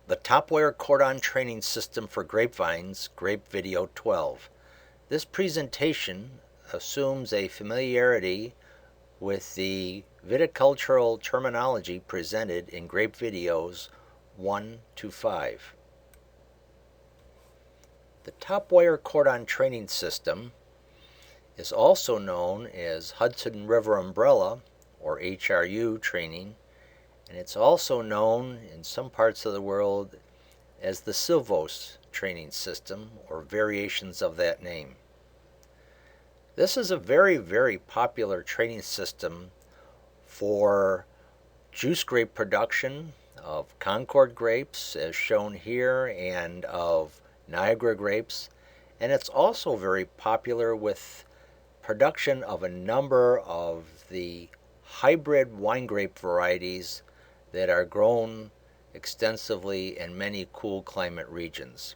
The Top-wire Cordon Training System for Grapevines, Grape Video 12. This presentation assumes a familiarity with the viticultural terminology presented in Grape Videos 1 to 5. The Top-wire Cordon Training System is also known as Hudson River Umbrella, or HRU training, and it's also known in some parts of the world as the Silvos training system, or variations of that name. This is a very popular training system for juice grape production of Concord grapes, as shown here, and of Niagara grapes, and it's also very popular with production of a number of the hybrid wine grape varieties that are grown extensively in many cool climate regions.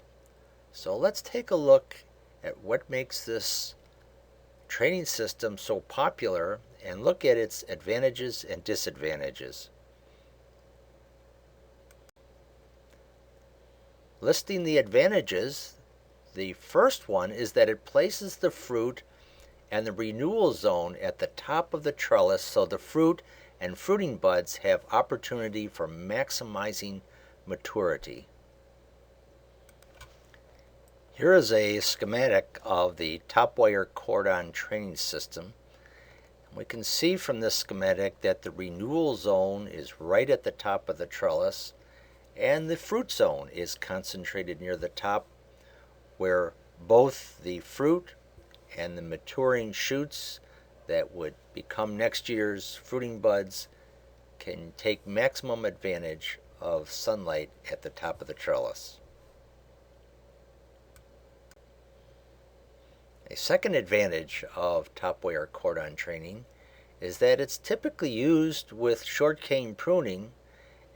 So let's take a look at what makes this training system so popular and look at its advantages and disadvantages. Listing the advantages, the first one is that it places the fruit and the renewal zone at the top of the trellis so the fruit and fruiting buds have opportunity for maximizing maturity. Here is a schematic of the Top-wire Cordon Training System. We can see from this schematic that the renewal zone is right at the top of the trellis, and the fruit zone is concentrated near the top, where both the fruit and the maturing shoots that would become next year's fruiting buds can take maximum advantage of sunlight at the top of the trellis. A second advantage of top-wire cordon training is that it's typically used with short cane pruning,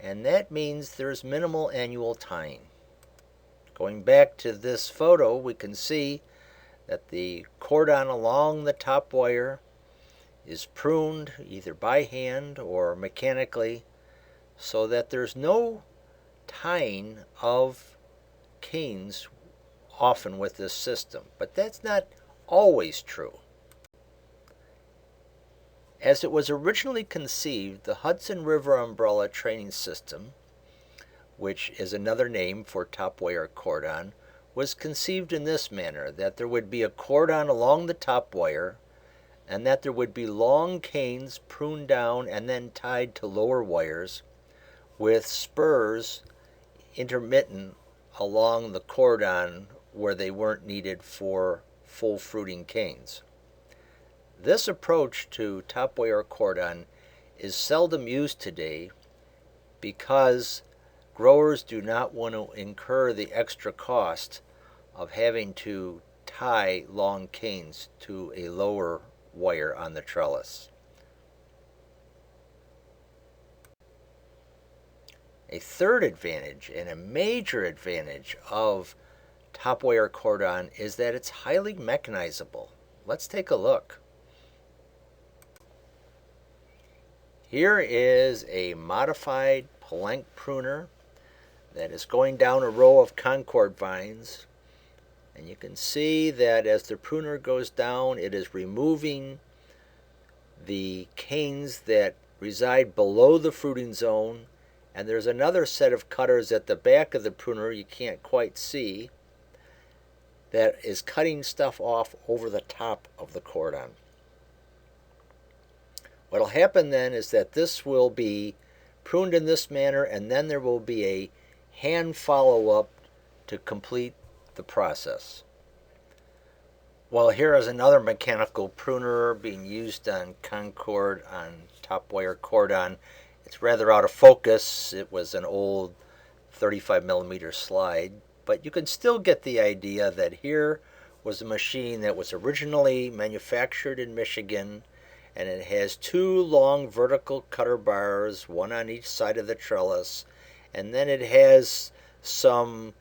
and that means there's minimal annual tying. Going back to this photo, we can see that the cordon along the top wire is pruned either by hand or mechanically so that there's no tying of canes often with this system, but that's not always true. As it was originally conceived, the Hudson River Umbrella Training System, which is another name for top-wire cordon, was conceived in this manner, that there would be a cordon along the top wire and that there would be long canes pruned down and then tied to lower wires with spurs intermittent along the cordon where they weren't needed for full fruiting canes. This approach to top-wire cordon is seldom used today because growers do not want to incur the extra cost of having to tie long canes to a lower wire on the trellis. A third advantage, and a major advantage, of top-wire cordon is that it's highly mechanizable. Let's take a look. Here is a modified palenque pruner that is going down a row of Concord vines, and you can see that as the pruner goes down, it is removing the canes that reside below the fruiting zone, and there's another set of cutters at the back of the pruner you can't quite see that is cutting stuff off over the top of the cordon. What will happen then is that this will be pruned in this manner, and then there will be a hand follow-up to complete the process. Well, here is another mechanical pruner being used on Concord on top-wire cordon. It's rather out of focus. It was an old 35mm slide, but you can still get the idea that here was a machine that was originally manufactured in Michigan, and it has two long vertical cutter bars, one on each side of the trellis, and then it has some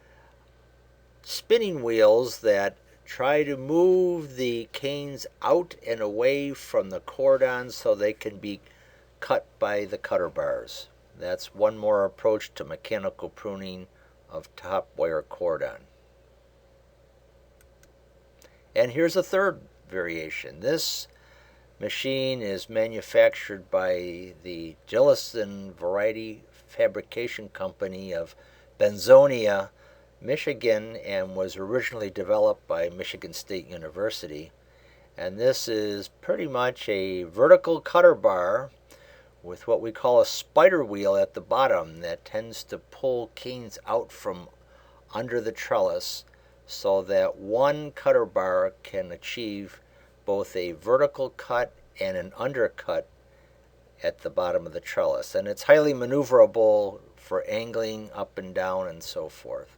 spinning wheels that try to move the canes out and away from the cordon so they can be cut by the cutter bars. That's one more approach to mechanical pruning of top-wire cordon. And here's a third variation. This machine is manufactured by the Jellison Variety Fabrication Company of Benzonia, Michigan, and was originally developed by Michigan State University. And this is pretty much a vertical cutter bar with what we call a spider wheel at the bottom that tends to pull canes out from under the trellis so that one cutter bar can achieve both a vertical cut and an undercut at the bottom of the trellis. And it's highly maneuverable for angling up and down and so forth.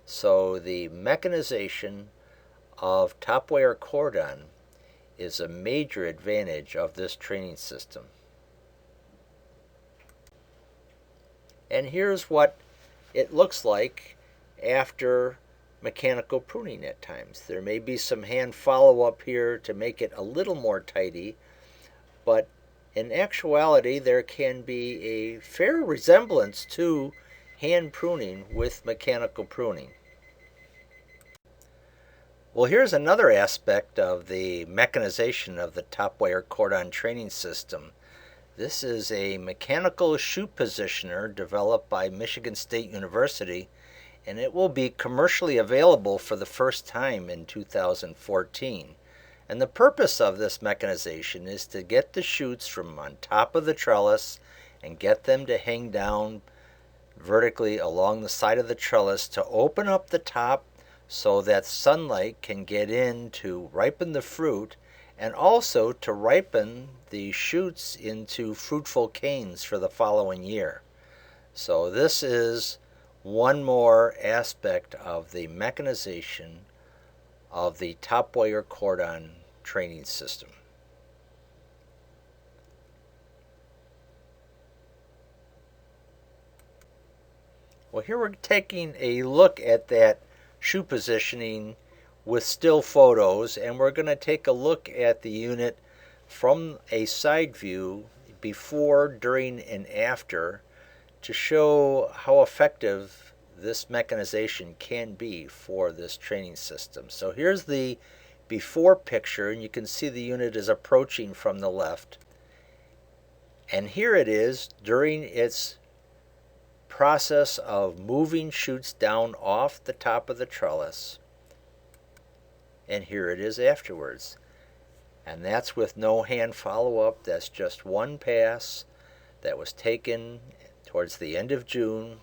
So the mechanization of top-wire cordon is a major advantage of this training system. And here's what it looks like after mechanical pruning at times. There may be some hand follow-up here to make it a little more tidy, but in actuality there can be a fair resemblance to hand pruning with mechanical pruning. Well, here's another aspect of the mechanization of the top-wire cordon training system. This is a mechanical chute positioner developed by Michigan State University, and it will be commercially available for the first time in 2014. And the purpose of this mechanization is to get the chutes from on top of the trellis and get them to hang down vertically along the side of the trellis to open up the top so that sunlight can get in to ripen the fruit, and also to ripen the shoots into fruitful canes for the following year. So this is one more aspect of the mechanization of the top-wire cordon training system. Well, here we're taking a look at that shoe positioning with still photos, and we're going to take a look at the unit from a side view before, during, and after to show how effective this mechanization can be for this training system. So here's the before picture, and you can see the unit is approaching from the left. And here it is during its process of moving shoots down off the top of the trellis, and here it is afterwards. And that's with no hand follow-up. That's just one pass that was taken towards the end of June,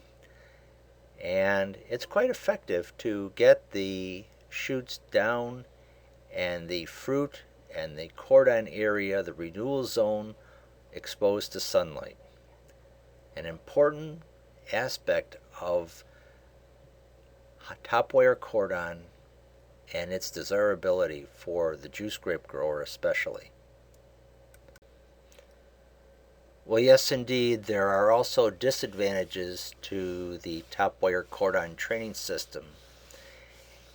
and it's quite effective to get the shoots down and the fruit and the cordon area, the renewal zone, exposed to sunlight. An important aspect of top-wire cordon and its desirability for the juice grape grower especially. Well, yes, indeed, there are also disadvantages to the top-wire cordon training system.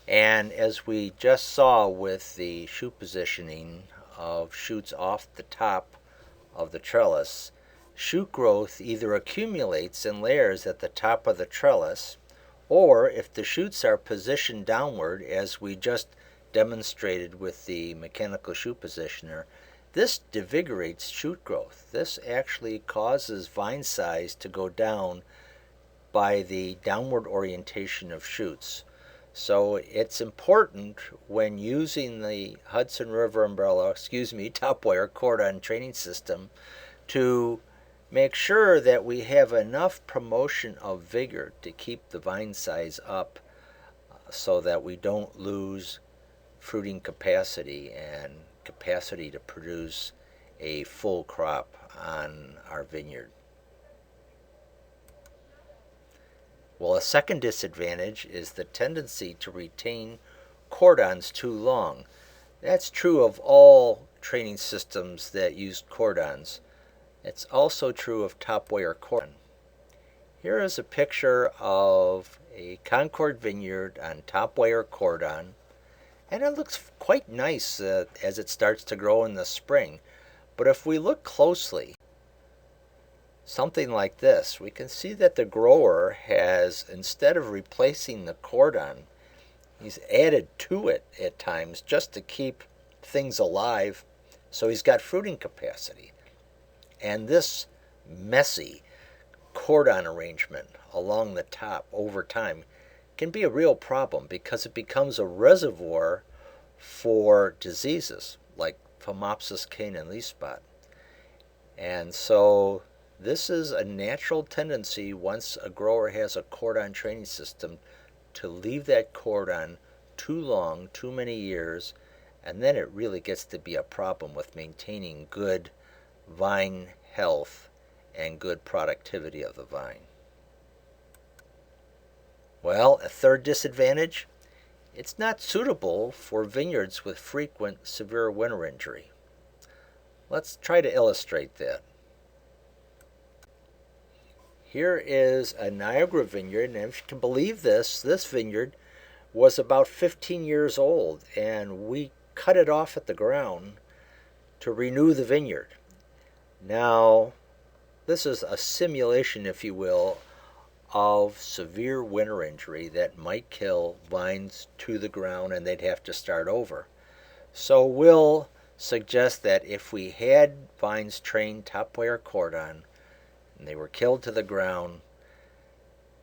And as we just saw with the shoot positioning of shoots off the top of the trellis, shoot growth either accumulates in layers at the top of the trellis, or if the shoots are positioned downward, as we just demonstrated with the mechanical shoot positioner, this devigorates shoot growth. This actually causes vine size to go down by the downward orientation of shoots. So it's important when using the Hudson River Umbrella, top-wire cordon training system to make sure that we have enough promotion of vigor to keep the vine size up so that we don't lose fruiting capacity and capacity to produce a full crop on our vineyard. Well, a second disadvantage is the tendency to retain cordons too long. That's true of all training systems that use cordons. It's also true of top-wire cordon. Here is a picture of a Concord vineyard on top-wire cordon, and it looks quite nice as it starts to grow in the spring. But if we look closely, something like this, we can see that the grower has, instead of replacing the cordon, he's added to it at times just to keep things alive, so he's got fruiting capacity. And this messy cordon arrangement along the top over time can be a real problem because it becomes a reservoir for diseases like Phomopsis cane and leaf spot. And so this is a natural tendency once a grower has a cordon training system to leave that cordon too long, too many years, and then it really gets to be a problem with maintaining good vine health and good productivity of the vine. Well, a third disadvantage, it's not suitable for vineyards with frequent severe winter injury. Let's try to illustrate that. Here is a Niagara vineyard, and if you can believe this vineyard was about 15 years old, and we cut it off at the ground to renew the vineyard. Now, this is a simulation, if you will, of severe winter injury that might kill vines to the ground and they'd have to start over. So we'll suggest that if we had vines trained top-wire cordon and they were killed to the ground,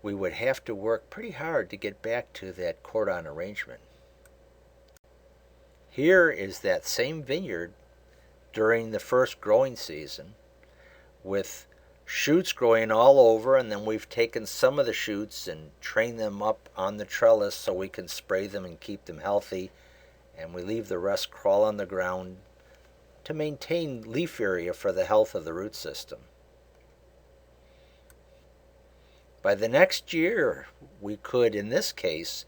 we would have to work pretty hard to get back to that cordon arrangement. Here is that same vineyard during the first growing season with shoots growing all over, and then we've taken some of the shoots and trained them up on the trellis so we can spray them and keep them healthy, and we leave the rest crawl on the ground to maintain leaf area for the health of the root system. By the next year, we could, in this case,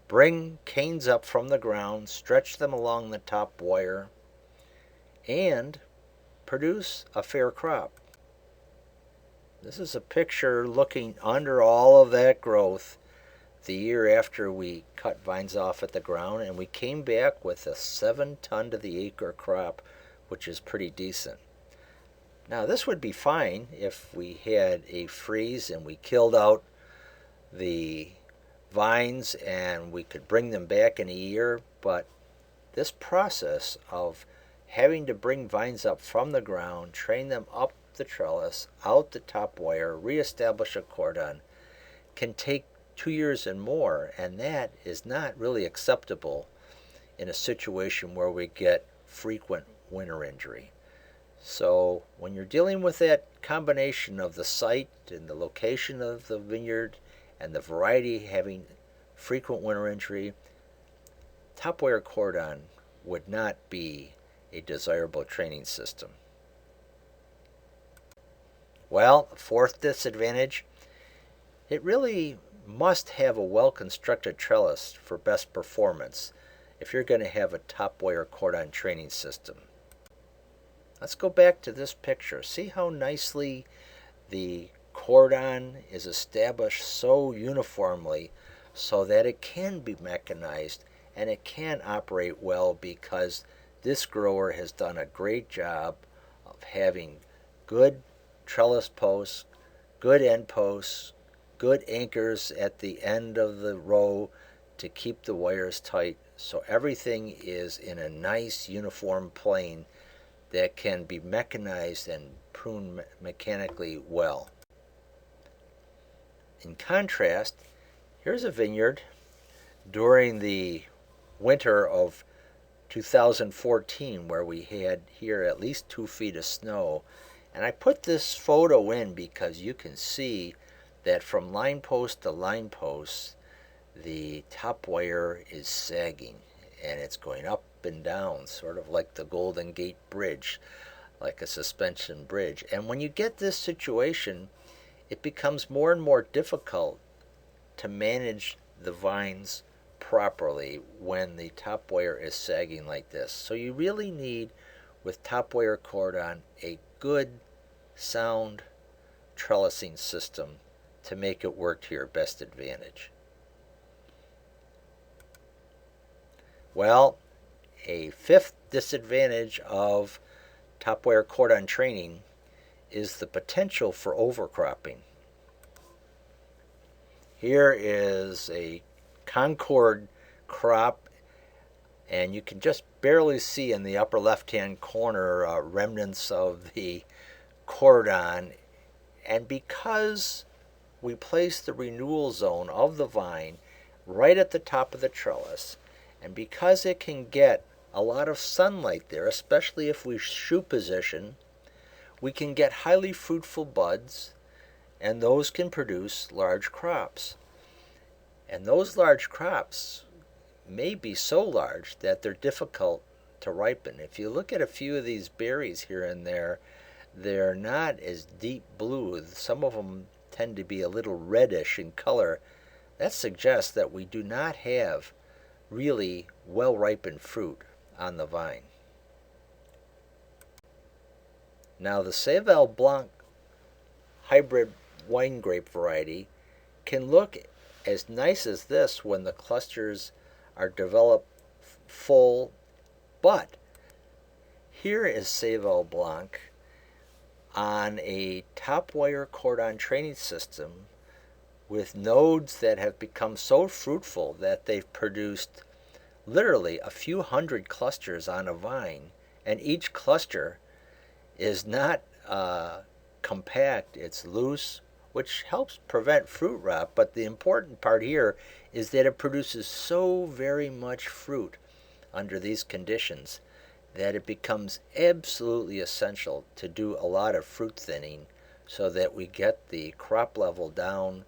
bring canes up from the ground, stretch them along the top wire, and produce a fair crop. This is a picture looking under all of that growth the year after we cut vines off at the ground, and we came back with a 7-ton to the acre crop, which is pretty decent. Now, this would be fine if we had a freeze and we killed out the vines and we could bring them back in a year, but this process of having to bring vines up from the ground, train them up the trellis, out the top wire, reestablish a cordon, can take 2 years and more, and that is not really acceptable in a situation where we get frequent winter injury. So when you're dealing with that combination of the site and the location of the vineyard and the variety having frequent winter injury, top-wire cordon would not be a desirable training system. Well, fourth disadvantage, it really must have a well-constructed trellis for best performance if you're going to have a top-wire cordon training system. Let's go back to this picture. See how nicely the cordon is established so uniformly so that it can be mechanized and it can operate well because this grower has done a great job of having good trellis posts, good end posts, good anchors at the end of the row to keep the wires tight, so everything is in a nice uniform plane that can be mechanized and pruned mechanically well. In contrast, here's a vineyard during the winter of 2014 where we had here at least 2 feet of snow. And I put this photo in because you can see that from line post to line post, the top wire is sagging and it's going up and down, sort of like the Golden Gate Bridge, like a suspension bridge. And when you get this situation, it becomes more and more difficult to manage the vines properly when the top wire is sagging like this. So you really need, with top-wire cordon, a good, sound trellising system to make it work to your best advantage. Well, a fifth disadvantage of top-wire cordon training is the potential for overcropping. Here is a Concord crop, and you can just barely see in the upper left-hand corner remnants of the cordon. And because we place the renewal zone of the vine right at the top of the trellis, and because it can get a lot of sunlight there, especially if we shoe position, we can get highly fruitful buds, and those can produce large crops. And those large crops may be so large that they're difficult to ripen. If you look at a few of these berries here and there, they're not as deep blue. Some of them tend to be a little reddish in color. That suggests that we do not have really well-ripened fruit on the vine. Now the Sauvignon Blanc hybrid wine grape variety can look as nice as this when the clusters are developed full, but here is Sauvignon Blanc on a Top-wire Cordon Training System with nodes that have become so fruitful that they've produced literally a few hundred clusters on a vine, and each cluster is not compact, it's loose, which helps prevent fruit rot. But the important part here is that it produces so very much fruit under these conditions that it becomes absolutely essential to do a lot of fruit thinning so that we get the crop level down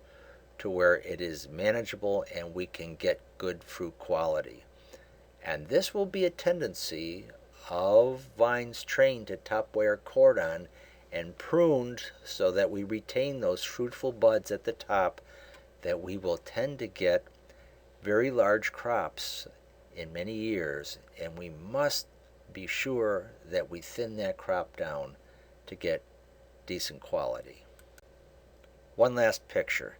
to where it is manageable and we can get good fruit quality. And this will be a tendency of vines trained to Top-wire cordon and pruned so that we retain those fruitful buds at the top, that we will tend to get very large crops in many years, and we must be sure that we thin that crop down to get decent quality. One last picture.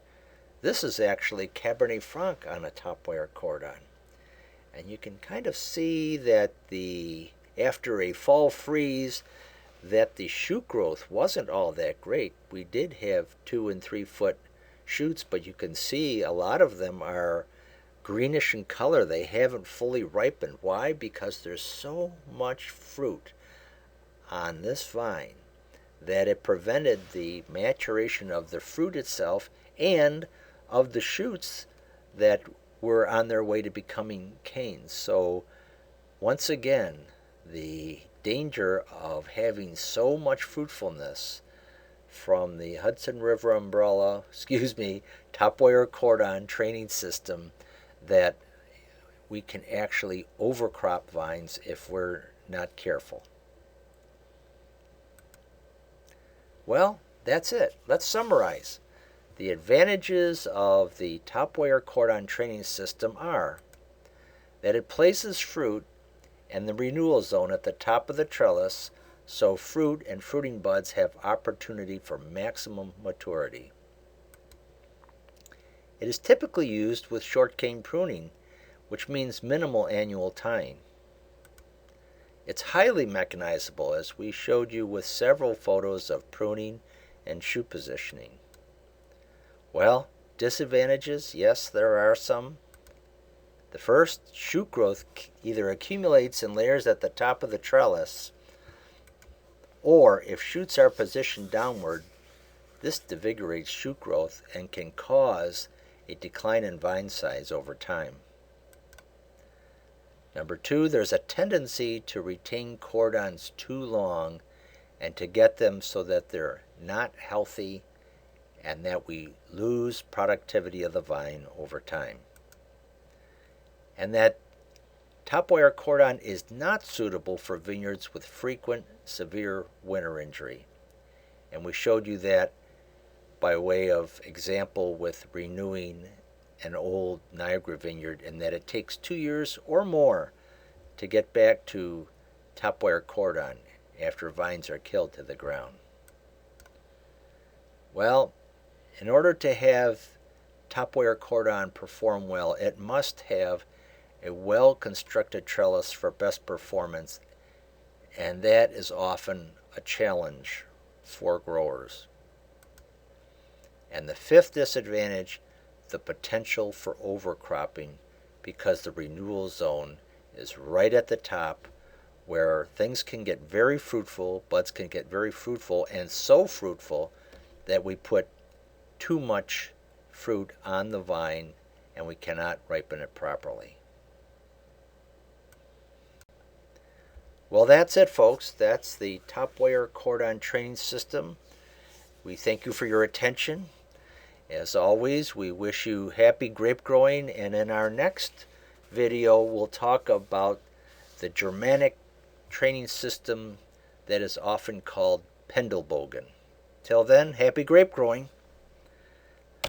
This is actually Cabernet Franc on a Top-wire cordon. And you can kind of see that after a fall freeze, that the shoot growth wasn't all that great. We did have 2 and 3 foot shoots, but you can see a lot of them are greenish in color. They haven't fully ripened. Why? Because there's so much fruit on this vine that it prevented the maturation of the fruit itself and of the shoots that were on their way to becoming canes. So once again, the danger of having so much fruitfulness from the Top-wire Cordon Training System, that we can actually overcrop vines if we're not careful. Well, that's it. Let's summarize. The advantages of the Top-wire Cordon Training System are that it places fruit and the renewal zone at the top of the trellis so fruit and fruiting buds have opportunity for maximum maturity. It is typically used with short cane pruning, which means minimal annual tying. It's highly mechanizable, as we showed you with several photos of pruning and shoot positioning. Well, disadvantages, yes, there are some. The first, shoot growth either accumulates in layers at the top of the trellis, or if shoots are positioned downward, this devigorates shoot growth and can cause a decline in vine size over time. Number 2, there's a tendency to retain cordons too long and to get them so that they're not healthy and that we lose productivity of the vine over time. And that Top-wire cordon is not suitable for vineyards with frequent severe winter injury. And we showed you that by way of example with renewing an old Niagara vineyard, and that it takes 2 years or more to get back to Top-wire cordon after vines are killed to the ground. Well, in order to have Top-wire cordon perform well, it must have a well-constructed trellis for best performance, and that is often a challenge for growers. And the fifth disadvantage, the potential for overcropping, because the renewal zone is right at the top where things can get very fruitful, buds can get very fruitful, and so fruitful that we put too much fruit on the vine and we cannot ripen it properly. Well, that's it, folks. That's the Top-wire Cordon Training System. We thank you for your attention. As always, we wish you happy grape growing, and in our next video we'll talk about the Germanic training system that is often called Pendelbogen. Till then, happy grape growing.